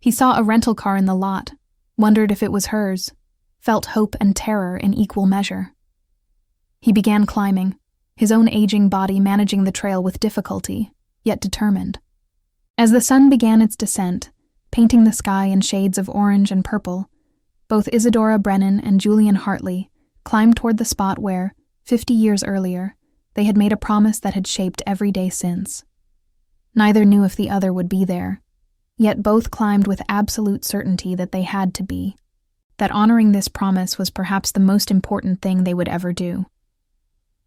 He saw a rental car in the lot, wondered if it was hers, felt hope and terror in equal measure. He began climbing, his own aging body managing the trail with difficulty, yet determined. As the sun began its descent, painting the sky in shades of orange and purple, both Isadora Brennan and Julian Hartley climbed toward the spot where, 50 years earlier, they had made a promise that had shaped every day since. Neither knew if the other would be there, yet both climbed with absolute certainty that they had to be, that honoring this promise was perhaps the most important thing they would ever do.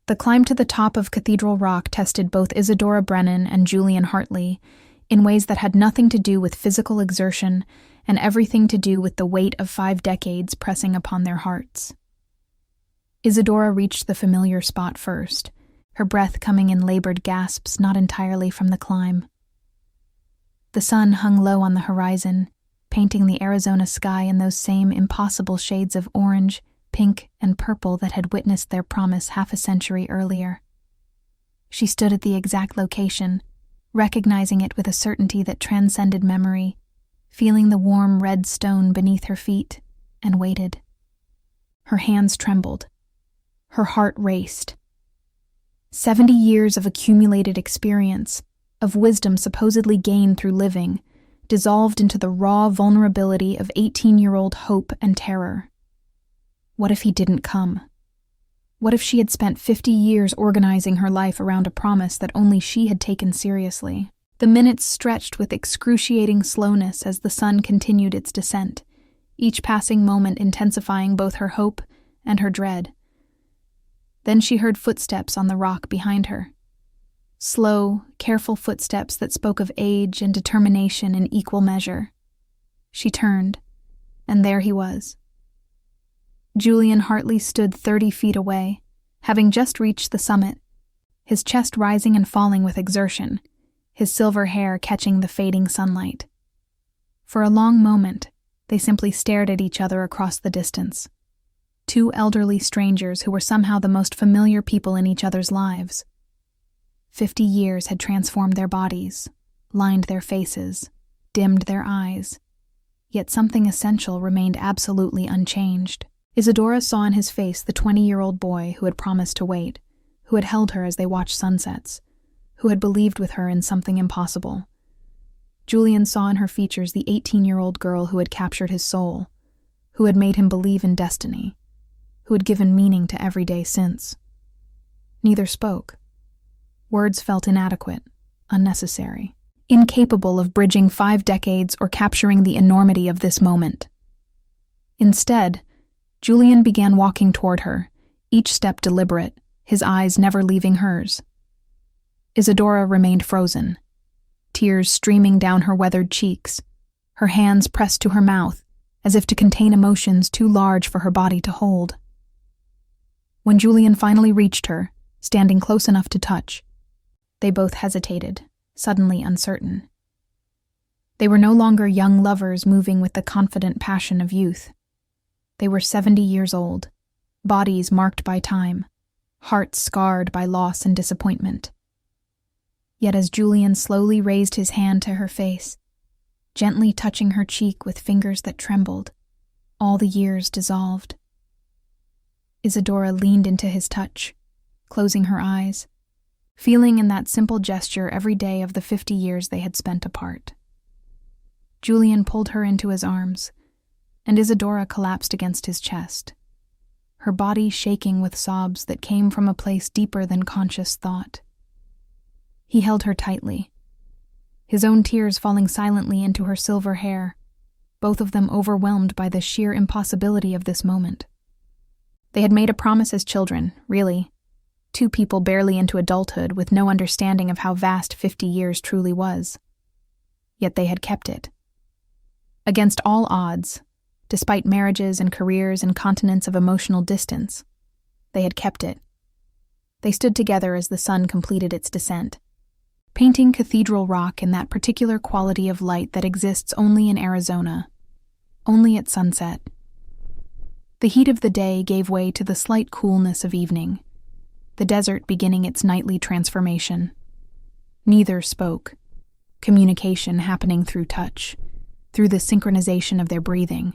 The climb to the top of Cathedral Rock tested both Isadora Brennan and Julian Hartley in ways that had nothing to do with physical exertion and everything to do with the weight of 5 decades pressing upon their hearts. Isadora reached the familiar spot first, her breath coming in labored gasps not entirely from the climb. The sun hung low on the horizon, painting the Arizona sky in those same impossible shades of orange, pink, and purple that had witnessed their promise half a century earlier. She stood at the exact location, recognizing it with a certainty that transcended memory, feeling the warm red stone beneath her feet, and waited. Her hands trembled. Her heart raced. 70 years of accumulated experience, of wisdom supposedly gained through living, dissolved into the raw vulnerability of 18-year-old hope and terror. What if he didn't come? What if she had spent 50 years organizing her life around a promise that only she had taken seriously? The minutes stretched with excruciating slowness as the sun continued its descent, each passing moment intensifying both her hope and her dread. Then she heard footsteps on the rock behind her. Slow, careful footsteps that spoke of age and determination in equal measure. She turned, and there he was. Julian Hartley stood 30 feet away, having just reached the summit, his chest rising and falling with exertion, his silver hair catching the fading sunlight. For a long moment, They simply stared at each other across the distance. Two elderly strangers who were somehow the most familiar people in each other's lives. 50 years had transformed their bodies, lined their faces, dimmed their eyes. Yet something essential remained absolutely unchanged. Isadora saw in his face the 20-year-old boy who had promised to wait, who had held her as they watched sunsets, who had believed with her in something impossible. Julian saw in her features the 18-year-old girl who had captured his soul, who had made him believe in destiny, who had given meaning to every day since. Neither spoke. Words felt inadequate, unnecessary, incapable of bridging 5 decades or capturing the enormity of this moment. Instead, Julian began walking toward her, each step deliberate, his eyes never leaving hers. Isadora remained frozen, tears streaming down her weathered cheeks, her hands pressed to her mouth, as if to contain emotions too large for her body to hold. When Julian finally reached her, standing close enough to touch, they both hesitated, suddenly uncertain. They were no longer young lovers moving with the confident passion of youth. They were 70 years old, bodies marked by time, hearts scarred by loss and disappointment. Yet as Julian slowly raised his hand to her face, gently touching her cheek with fingers that trembled, all the years dissolved. Isadora leaned into his touch, closing her eyes, feeling in that simple gesture every day of the 50 years they had spent apart. Julian pulled her into his arms, and Isadora collapsed against his chest, her body shaking with sobs that came from a place deeper than conscious thought. He held her tightly, his own tears falling silently into her silver hair, both of them overwhelmed by the sheer impossibility of this moment. They had made a promise as children, really. 2 people barely into adulthood with no understanding of how vast 50 years truly was. Yet they had kept it. Against all odds, despite marriages and careers and continents of emotional distance, they had kept it. They stood together as the sun completed its descent, painting Cathedral Rock in that particular quality of light that exists only in Arizona, only at sunset. The heat of the day gave way to the slight coolness of evening, the desert beginning its nightly transformation. Neither spoke, communication happening through touch, through the synchronization of their breathing,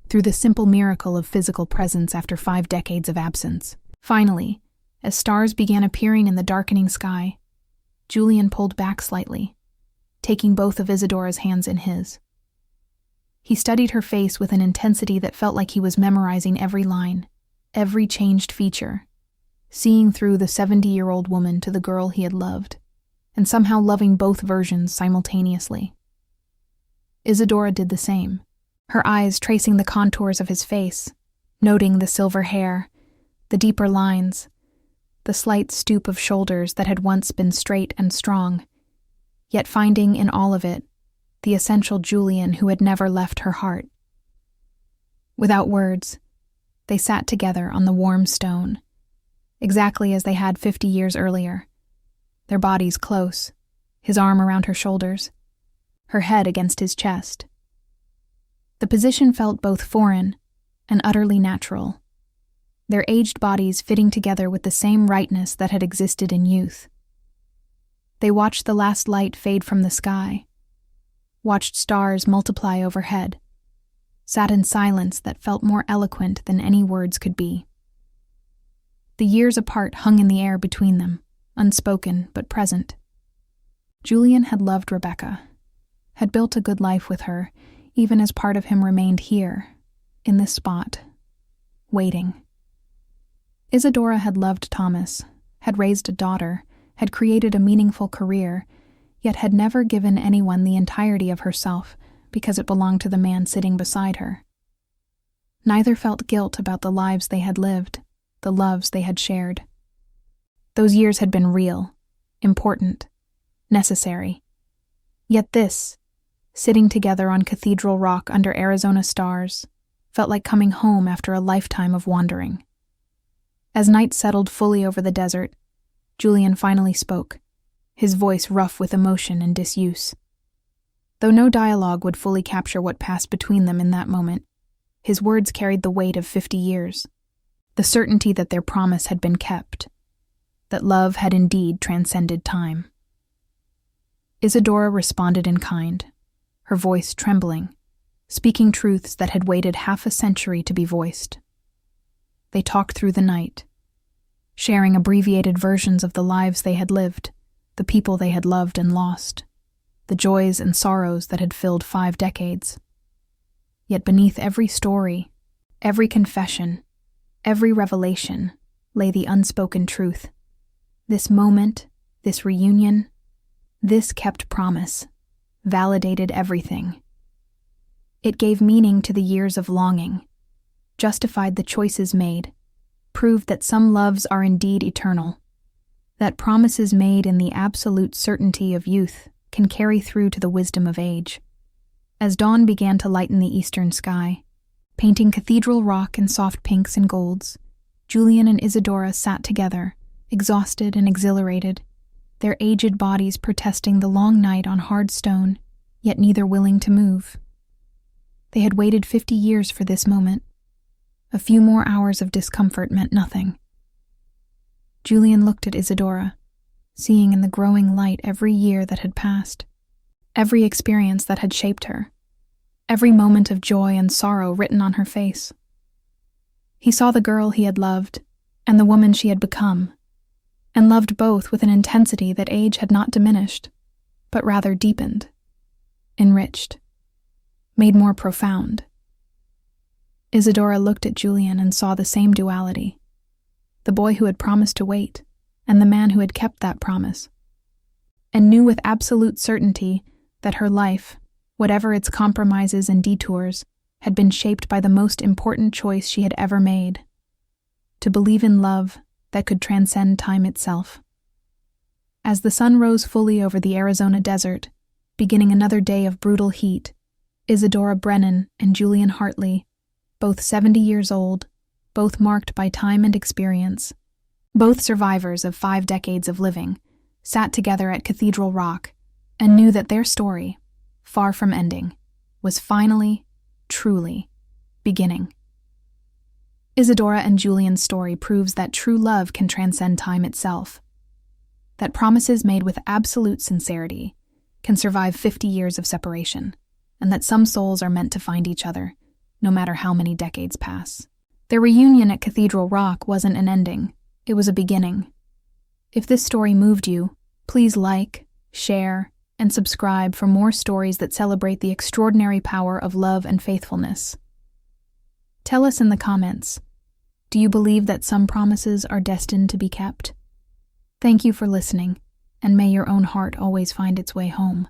through the simple miracle of physical presence after 5 decades of absence. Finally, as stars began appearing in the darkening sky, Julian pulled back slightly, taking both of Isadora's hands in his. He studied her face with an intensity that felt like he was memorizing every line, every changed feature, seeing through the 70-year-old woman to the girl he had loved, and somehow loving both versions simultaneously. Isadora did the same, her eyes tracing the contours of his face, noting the silver hair, the deeper lines, the slight stoop of shoulders that had once been straight and strong, yet finding in all of it the essential Julian who had never left her heart. Without words, they sat together on the warm stone, exactly as they had 50 years earlier, their bodies close, his arm around her shoulders, her head against his chest. The position felt both foreign and utterly natural, their aged bodies fitting together with the same rightness that had existed in youth. They watched the last light fade from the sky, watched stars multiply overhead, sat in silence that felt more eloquent than any words could be. The years apart hung in the air between them, unspoken but present. Julian had loved Rebecca, had built a good life with her, even as part of him remained here, in this spot, waiting. Isadora had loved Thomas, had raised a daughter, had created a meaningful career, yet had never given anyone the entirety of herself because it belonged to the man sitting beside her. Neither felt guilt about the lives they had lived, the loves they had shared. Those years had been real, important, necessary. Yet this, sitting together on Cathedral Rock under Arizona stars, felt like coming home after a lifetime of wandering. As night settled fully over the desert, Julian finally spoke, his voice rough with emotion and disuse. Though no dialogue would fully capture what passed between them in that moment, his words carried the weight of 50 years, the certainty that their promise had been kept, that love had indeed transcended time. Isadora responded in kind, her voice trembling, speaking truths that had waited half a century to be voiced. They talked through the night, sharing abbreviated versions of the lives they had lived, the people they had loved and lost, the joys and sorrows that had filled 5 decades. Yet beneath every story, every confession, every revelation, lay the unspoken truth. This moment, this reunion, this kept promise, validated everything. It gave meaning to the years of longing, justified the choices made, proved that some loves are indeed eternal, that promises made in the absolute certainty of youth can carry through to the wisdom of age. As dawn began to lighten the eastern sky, painting Cathedral Rock in soft pinks and golds, Julian and Isadora sat together, exhausted and exhilarated, their aged bodies protesting the long night on hard stone, yet neither willing to move. They had waited 50 years for this moment. A few more hours of discomfort meant nothing. Julian looked at Isadora, seeing in the growing light every year that had passed, every experience that had shaped her, every moment of joy and sorrow written on her face. He saw the girl he had loved and the woman she had become, and loved both with an intensity that age had not diminished, but rather deepened, enriched, made more profound. Isadora looked at Julian and saw the same duality, the boy who had promised to wait, and the man who had kept that promise, and knew with absolute certainty that her life, whatever its compromises and detours, had been shaped by the most important choice she had ever made: to believe in love that could transcend time itself. As the sun rose fully over the Arizona desert, beginning another day of brutal heat, Isadora Brennan and Julian Hartley, both 70 years old, both marked by time and experience, both survivors of 5 decades of living, sat together at Cathedral Rock and knew that their story, far from ending, was finally, truly, beginning. Isadora and Julian's story proves that true love can transcend time itself, that promises made with absolute sincerity can survive 50 years of separation, and that some souls are meant to find each other, no matter how many decades pass. Their reunion at Cathedral Rock wasn't an ending, it was a beginning. If this story moved you, please like, share, and subscribe for more stories that celebrate the extraordinary power of love and faithfulness. Tell us in the comments, do you believe that some promises are destined to be kept? Thank you for listening, and may your own heart always find its way home.